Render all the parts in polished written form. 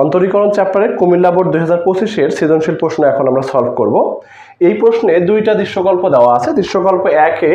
অন্তরীকরণ চ্যাপ্টারের কুমিল্লা বোর্ড 2025-এর সৃজনশীল প্রশ্ন এখন আমরা সলভ করব। এই প্রশ্নে দুইটা দৃশ্যকল্প দেওয়া আছে। দৃশ্যকল্প 1-এ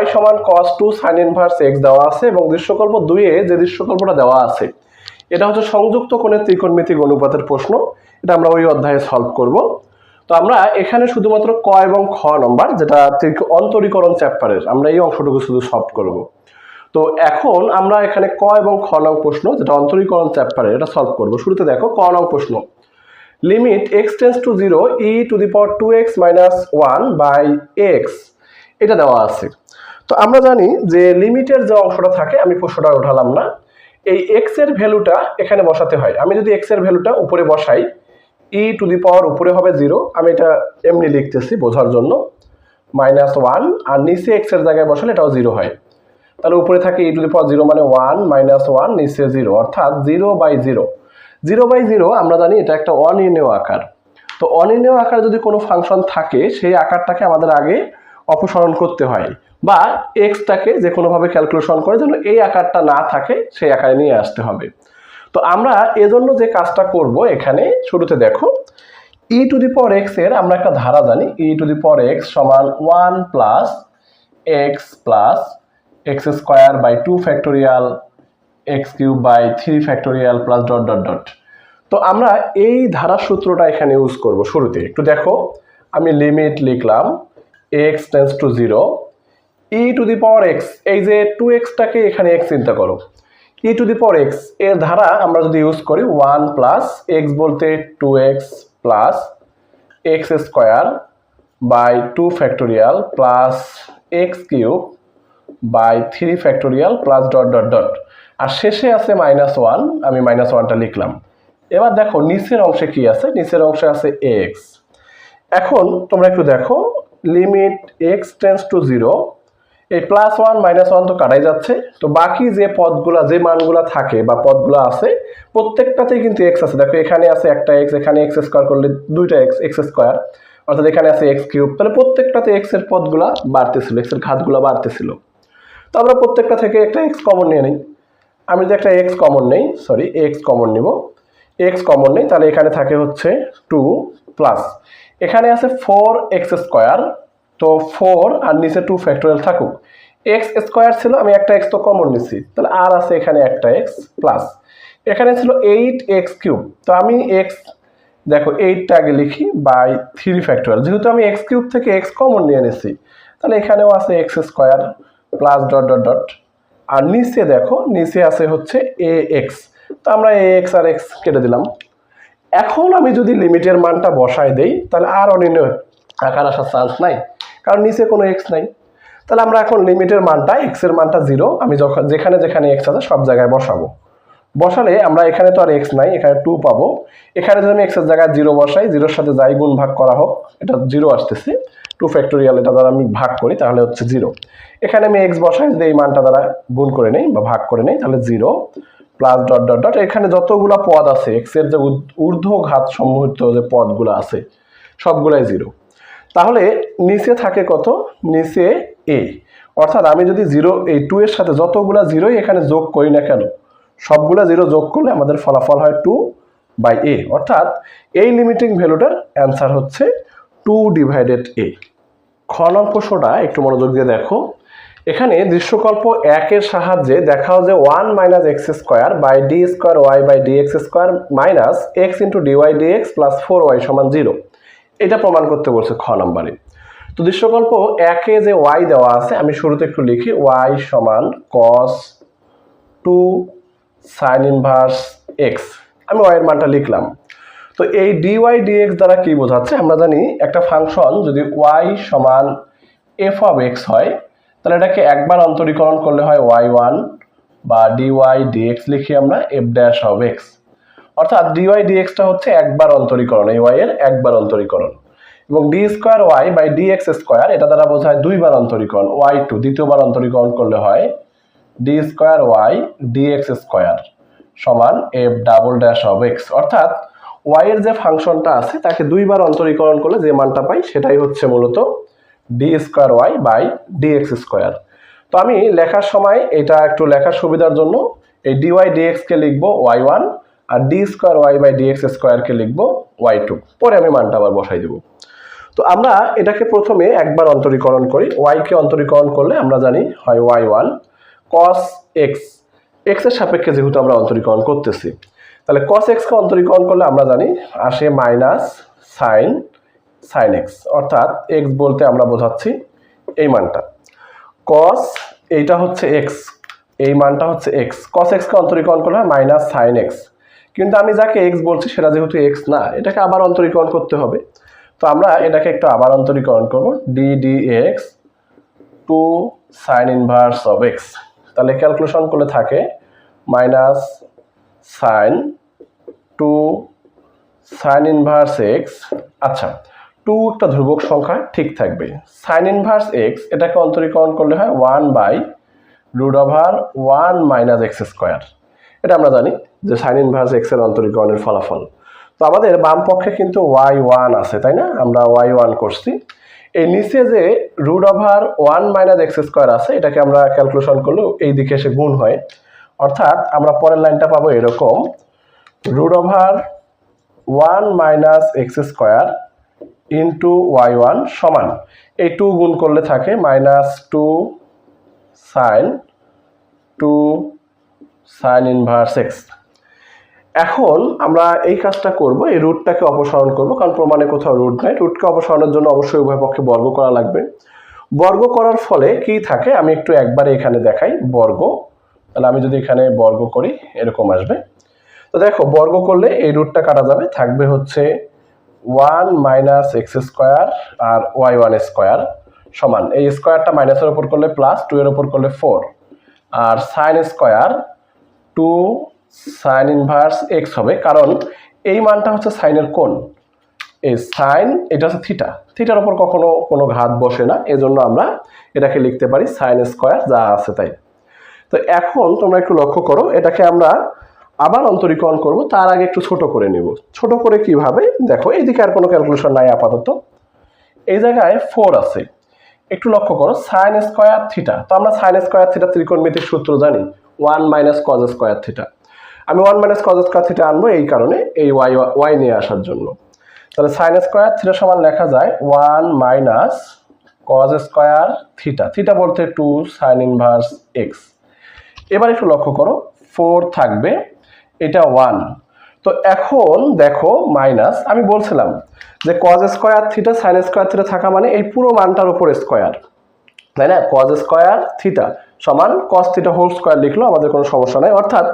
y সমান cos 2 sin inverse x দেওয়া আছে এবং দৃশ্যকল্প 2-এ যে দৃশ্যকল্পটা দেওয়া আছে এটা হচ্ছে সংযুক্ত কোণের ত্রিকোণমিতিক অনুপাতের প্রশ্ন। এটা আমরা ওই অধ্যায়ে সলভ করব। তো আমরা এখানে শুধুমাত্র ক এবং খ নম্বর, যেটা অন্তরীকরণ চ্যাপ্টারের, আমরা এই অংশটুকু শুধু সলভ করব। তো এখন আমরা এখানে ক এবং খ নং প্রশ্ন, যেটা অন্তরীকরণ চ্যাপ্টারে, এটা সলভ করব। শুরুতে দেখো ক নং প্রশ্ন, limit x tends to 0 e to the power 2x minus 1 by x, এটা দেওয়া আছে। তো আমরা জানি যে লিমিটের যে অংশটা থাকে, আমি প্রশ্নটা উঠালাম না, এই x এর ভ্যালুটা এখানে বসাতে হয়। আমি যদি x এর ভ্যালুটা উপরে বসাই, e টু দি পাওয়ার উপরে হবে 0, আমি এটা এমনি লিখতেছি বোঝার জন্য, মাইনাস 1, আর নিচে x এর জায়গায় বসালে এটাও 0 হয়। তাহলে উপরে থাকে e টু দি পাওয়ার 0 মানে 1 মাইনাস 1, নিচে 0, অর্থাৎ 0/0। 0/0 আমরা জানি এটা একটা অনির্ণেয় আকার। তো অনির্ণেয় আকার যদি কোনো ফাংশন থাকে, সেই আকারটাকে আমাদের আগে অপসারণ করতে হয়, বা এক্সটাকে যে কোনোভাবে ক্যালকুলেশন করে যেন এই আকারটা না থাকে সেই আকারে নিয়ে আসতে হবে। তো আমরা এজন্য যে কাজটা করব, এখানে শুরুতে দেখো e to the power x এর আমরা একটা ধারা জানি, e to the power x সমান 1 plus x plus x square by 2 factorial x cube by 3 factorial plus dot dot dot. তো আমরা এই ধারা সূত্রটা এখানে ইউজ করব। শুরুতে একটু দেখো, আমি লিমিট লিখলাম x tends to 0 e to the power x, এই যে 2x-টাকে এখানে x চিন্তা করো, e to the power x এর ধারা আমরা যদি ইউজ করি 1 প্লাস x বলতে 2x plus x square by 2 factorial plus x cube by 3 factorial plus dot dot dot, আর শেষে আছে -1, আমি -1টা লিখলাম। এবার দেখো নিচের অংশে কি আছে, নিচের অংশে আছে x। এখন তোমরা একটু দেখো, লিমিট x টেন্ডস টু 0, এই +1 -1 তো কাটাই যাচ্ছে, তো বাকি যে পদগুলা, যে মানগুলা থাকে বা পদগুলা আছে, প্রত্যেকটাতেই কিন্তু x আছে। দেখো এখানে আছে একটা x, এখানে x স্কোয়ার করলে দুইটা x স্কোয়ার, অর্থাৎ এখানে আছে x কিউব। তাহলে প্রত্যেকটাতে x এর পদগুলা বাড়তেছিল, x এর ঘাতগুলা বাড়তেছিল। তো আমরা প্রত্যেকটা থেকে একটা x কমন নিয়ে নিই। আমি যদি একটা x কমন নেই, x কমন নিব, x কমন নেই, তাহলে এখানে থাকে হচ্ছে 2 প্লাস এখানে আছে 4x স্কোয়ার, তো 4 আর নিচে 2 ফ্যাক্টোরিয়াল থাকুক, x স্কোয়ার ছিল, আমি একটা x তো কমন নিছি, তাহলে আর আছে এখানে একটা x প্লাস এখানে ছিল 8x কিউব, তো আমি x দেখো 8টা আগে লিখি বাই 3 ফ্যাক্টোরিয়াল, যেহেতু আমি x কিউব থেকে x কমন নিয়ে নিছি, তাহলে এখানেও আছে x square plus dot dot dot, আর নিচে দেখো নিচে আছে হচ্ছে ax, তো আমরা ax আর x কেটে দিলাম। এখন আমি যদি লিমিটের মানটা বসাই দেই, তাহলে আর অনির্ণয় আকার আসার চান্স নাই, কারণ নিচে কোনো x নাই। তাহলে আমরা এখন লিমিটের মানটা, x এর মানটা 0, আমি যখন যেখানে যেখানে x আছে সব জায়গায় বসাবো। বসালে আমরা এখানে তো আর x নাই, এখানে 2 পাবো। এখানে যদি আমি x এর জায়গায় 0 বসাই, 0-এর সাথে যাই গুণ ভাগ করা হোক, এটা 0 আসতেছে, 2 ফ্যাক্টোরিয়াল এটা দ্বারা আমি ভাগ করি, তাহলে হচ্ছে 0। এখানে আমি x বসাই, যদি এই মানটা দ্বারা গুণ করে নেই বা ভাগ করে নেই, তাহলে 0 প্লাস ডট ডট ডট, এখানে যতগুলা পদ আছে x এর যে ঊর্ধ্ব ঘাত সম্মুখিত যে পদগুলো আছে সবগুলাই 0। তাহলে নিচে থাকে কত, নিচে a, অর্থাৎ আমি যদি 0 এই 2 এর সাথে যতগুলা 0ই এখানে যোগ করি না কেন, সবগুলা 0 যোগ করলে আমাদের ফলাফল হয় 2/a, অর্থাৎ এই লিমিটিং ভ্যালুটার অ্যান্সার হচ্ছে 2/a। খ নং প্রশ্নটা একটু মনোযোগ দিয়ে দেখো, এখানে দৃশ্যকল্প 1 এর সাহায্যে দেখাও যে 1 minus x square by d square y by dx square minus x into dy dx plus 4y সমান 0, এটা প্রমাণ করতে বলছে খ নম্বরে। তো দৃশ্যকল্প 1-এ যে y দেওয়া আছে, আমি শুরুতে একটু লিখি, y সমান cos 2 sin ইনভার্স x, আমি y এর মানটা লিখলাম। তো এই ডিওয়াই ডিএক্স দ্বারা কি বোঝাচ্ছে, আমরা জানি একটা ফাংশন যদি y সমান f অফ x হয়, তাহলে এটাকে একবার অন্তরীকরণ করলে হয় y1, বা ডিওয়াই ডিএক্স লিখি আমরা f ড্যাশ অফ x, অর্থাৎ ডিওয়াই ডিএক্সটা হচ্ছে একবার অন্তরীকরণ, এই y এর একবার অন্তরীকরণ, এবং d square y by dx square এটা দ্বারা বোঝায় দুইবার অন্তরীকরণ, y2 দ্বিতীয়বার অন্তরীকরণ করলে হয় d square y dx square সমান f double dash of x, অর্থাৎ y এর যে ফাংশনটা আছে তাকে দুইবার অন্তরীকরণ করলে যে মানটা পাই সেটাই হচ্ছে মূলত d square y by dx square. তো আমি লেখার সময় এটা একটু লেখার সুবিধার জন্য এই ডিওয়াই ডিএক্স কে লিখবো y1, আর d square y by d x স্কোয়ারকে লিখবো y2, পরে আমি মানটা আবার বসাই দেবো। তো আমরা এটাকে প্রথমে একবার অন্তরীকরণ করি। y কে অন্তরীকরণ করলে আমরা জানি হয় y1 cos x, x এর সাপেক্ষে যেহেতু আমরা অন্তরীকরণ করতেছি, তাহলে cos x কে অন্তরীকরণ করলে আমরা জানি আসে মাইনাস sin x, অর্থাৎ x বলতে আমরা বোঝাচ্ছি এই মানটা। cos এইটা হচ্ছে x, এই মানটা হচ্ছে x, cos x কে অন্তরীকরণ করলে হয় মাইনাস sin x, কিন্তু আমি যাকে x বলছি সেটা যেহেতু x না, এটাকে আবার অন্তরীকরণ করতে হবে। তো আমরা এটাকে একটু আবার অন্তরীকরণ করব, d dx 2 sin inverse of x, তাহলে ক্যালকুলেশন করলে থাকে minus sin 2 sin inverse x। আচ্ছা, 2 একটা ধ্রুবক সংখ্যা, ঠিক থাকবে। sin ইনভার্স x এটাকে অন্তরীকরণ করলে হয় 1 by root over 1 minus x square. এটা আমরা জানি যে sin ইনভার্স x এর অন্তরীকরণের ফলাফল। তো আমাদের বাম পক্ষে কিন্তু y1 আছে, তাই না? আমরা y1 করছি। এই নিচে যে root over 1 minus x square আছে, এটাকে আমরা ক্যালকুলেশন করলেও এই দিকে এসে গুণ হয়, অর্থাৎ আমরা পরের লাইনটা পাবো এরকম, root over 1 minus x square into y1 সমান এই 2 গুণ করলে থাকে মাইনাস 2 sin ইনভার্স x। এখন আমরা এই কাজটা করব, এই রুটটাকে অপসারণ করব, কারণ প্রমাণে কোথাও রুট নাই। রুটকে অপসারণের জন্য অবশ্যই উভয় পক্ষে বর্গ করা লাগবে। বর্গ করার ফলে কি থাকে আমি একটু একবারে এখানে দেখাই, বর্গ। তাহলে আমি যদি এখানে বর্গ করি এরকম আসবে। তো দেখো, বর্গ করলে এই রুটটা কাটা যাবে, থাকবে হচ্ছে 1 মাইনাস এক্স স্কোয়ার আর y1 স্কোয়ার সমান, এই স্কোয়ারটা মাইনাসের ওপর করলে প্লাস, 2 এর ওপর করলে 4, আর sine square 2 sin inverse x হবে, কারণ এই মানটা হচ্ছে সাইনের কোণ। এই সাইন এটা হচ্ছে থিটা, থিটার উপর কখনো কোনো ঘাত বসে না, এজন্য আমরা এটাকে লিখতে পারি সাইন স্কোয়ার, যা আছে তাই। তো এখন তোমরা একটু লক্ষ্য করো, এটাকে আমরা আবার অন্তরীকরণ করব, তার আগে একটু ছোট করে নিব। ছোট করে কিভাবে দেখো, এইদিকে আর কোনো ক্যালকুলেশন নাই আপাতত, এই জায়গায় 4 আছে। একটু লক্ষ্য করো, সাইন স্কোয়ার থিটা, তো আমরা সাইন স্কোয়ার থিটা ত্রিকোণমিতির সূত্র জানি 1 মাইনাস কজ স্কোয়ার থিটা। আমি 1 মাইনাস কজ স্কোয়ার থিটা আনবো এই কারণে, এই y নিয়ে আসার জন্য। তাহলে সাইন স্কোয়ার থিটা সমান লেখা যায় 1 minus cos square theta, theta বলতে 2 সাইন ইনভার্স x। এবার একটু লক্ষ্য করো, 4 থাকবে, এটা 1। তো এখন দেখো মাইনাস, আমি বলছিলাম যে cos square theta sine square theta থাকা মানে এই পুরো মানটার উপর স্কোয়ার, তাই না? কজ স্কোয়ার থিটা সমান কস থিটা হোল স্কোয়ার লিখলো আমাদের কোনো সমস্যা নাই, অর্থাৎ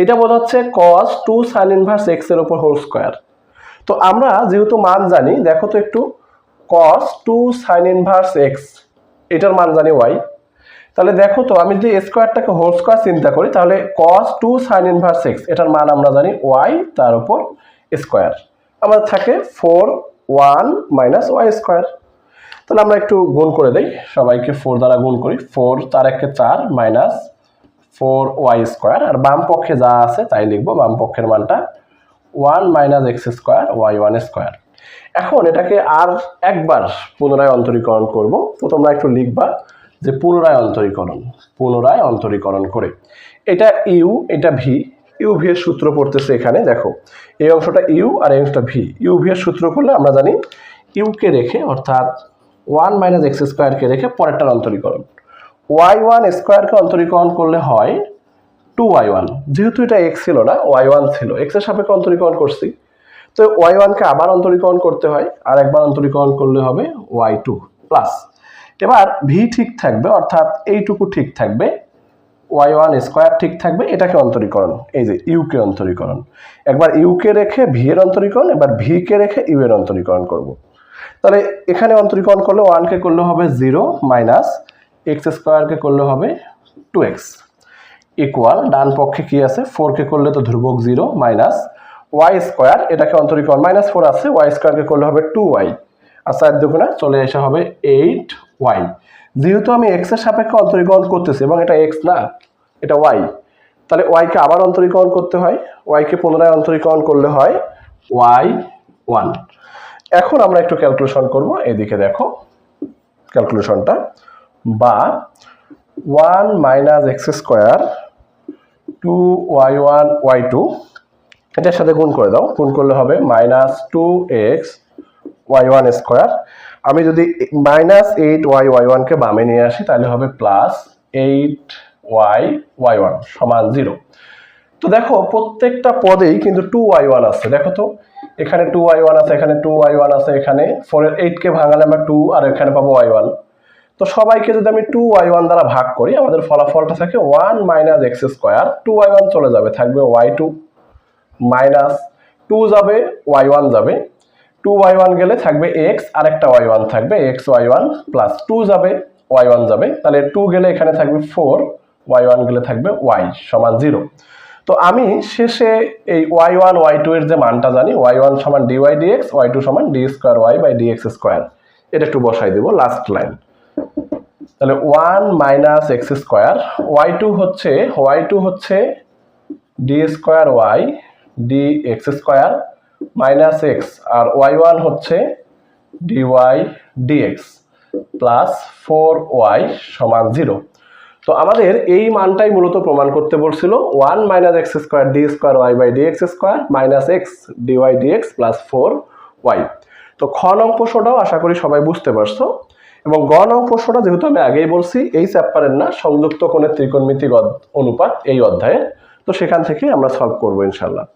এটা বোঝাচ্ছে কস 2 সাইন ইনভার্স এক্স এর উপর হোল স্কোয়ার। তো আমরা যেহেতু মান জানি, দেখো তো একটু, কস 2 সাইন ইনভার্স এক্স এটার মান জানি ওয়াই, তাহলে দেখো তো আমি যদি স্কোয়ারটাকে হোল স্কোয়ার চিন্তা করি, তাহলে কস 2 সাইন ইনভার্স এক্স এটার মান আমরা জানি ওয়াই, তার উপর স্কোয়ার, আমাদের থাকে 4 1 মাইনাস ওয়াই স্কোয়ার। তাহলে আমরা একটু গুণ করে দেই, সবাইকে 4 দ্বারা গুণ করি, 4 তার একে 4 মাইনাস 4y স্কোয়ার, আর বাম পক্ষে যা আছে তাই লিখবো, বাম পক্ষের মানটা 1 minus x square y1 square. এখন এটাকে আর একবার পুনরায় অন্তরীকরণ করব। তো তোমরা একটু লিখবা যে পুনরায় অন্তরীকরণ করে, এটা ইউ, এটা ভি, ইউ ভি এর সূত্র পড়তেছে এখানে, দেখো এই অংশটা ইউ আর এই অংশটা ভি। ইউ ভি এর সূত্র করলে আমরা জানি ইউকে রেখে, অর্থাৎ 1 মাইনাস এক্স স্কোয়ারকে রেখে পরেরটার অন্তরীকরণ, y1 স্কোয়ারকে অন্তরীকরণ করলে হয় 2y1, যেহেতু এটা x ছিল না y1 ছিল, x এর সাপেক্ষে অন্তরীকরণ করছি, তো y1কে আবার অন্তরীকরণ করতে হয়, আর একবার অন্তরীকরণ করলে হবে y2 প্লাস, এবার ভি ঠিক থাকবে, অর্থাৎ এইটুকু ঠিক থাকবে, y1 স্কোয়ার ঠিক থাকবে, এটাকে অন্তরীকরণ, এই যে ইউকে অন্তরীকরণ, একবার ইউকে রেখে ভি এর অন্তরীকরণ, এবার ভিকে রেখে ইউ এর অন্তরীকরণ করব। তাহলে এখানে অন্তরীকরণ করলে 1কে করলে হবে 0 মাইনাস এক্স স্কোয়ারকে করলে হবে 2x ইকুয়াল, ডান পক্ষে কি আছে 4কে করলে তো ধ্রুবক 0 মাইনাস ওয়াই স্কোয়ার, এটাকে অন্তরীকরণ মাইনাস 4 আছে, ওয়াই স্কোয়ারকে করলে হবে 2y, আর 4 দুগুণে চলে এসে হবে 8y। যেহেতু আমি x এর সাপেক্ষে অন্তরীকরণ করতেছি এবং এটা x না, এটা y, তাহলে y কে আবার অন্তরীকরণ করতে হয়, y কে পুনরায় অন্তরীকরণ করলে হয় y1। এখন আমরা একটু ক্যালকুলেশন করব, এদিকে দেখো ক্যালকুলেশনটা, বা 1 minus x square 2y1 y2 এটার সাথে গুণ করে দাও, গুণ করলে হবে -2x y1 স্কোয়ার। আমি যদি -8y y1 কে বামে নিয়ে আসি তাহলে হবে +8y y1 সমান 0। তো দেখো প্রত্যেকটা পদেই কিন্তু 2y1 আছে, দেখো তো এখানে 2y1 আছে, এখানে 2y1 আছে, এখানে 8 কে ভাঙালে আমরা 2 আর এখানে পাবো y1। তো সবাইকে যদি আমি 2y1 দ্বারা ভাগ করি আমাদের ফলাফলটা থাকে 1 - x স্কোয়ার। 2y1 চলে যাবে, থাকবে y2 মাইনাস 2 যাবে y1 যাবে, 2y1 গেলে থাকবে x আর একটা y1 থাকবে x y1 প্লাস 2 যাবে y1 যাবে, তাহলে 2 গেলে এখানে থাকবে 4, y1 গেলে থাকবে y সমান 0। তো আমি শেষে এই y1 y2 এর যে মানটা জানি, y1 সমান dy dx, y2 সমান d square y by dx square, এটা একটু বসাই দেব লাস্ট লাইন। তাহলে 1 - x স্কোয়ার, y2 হচ্ছে d square y dx square minus x, আর y1 হচ্ছে dy dx প্লাস 4y সমান 0। তো আমাদের এই মানটাই মূলত প্রমাণ করতে বলছিল, 1 - x square d square y by dx square minus x dy dx plus 4y। তো খ নং প্রশ্নটাও আশা করি সবাই বুঝতে পারছো, এবং গ নং প্রশ্নটা যেহেতু আমি আগেই বলছি এই চ্যাপ্টারের না, সংযুক্ত কোণের ত্রিকোণমিতিক অনুপাত এই অধ্যায়ে, তো সেখান থেকে আমরা সলভ করবো ইনশাল্লাহ।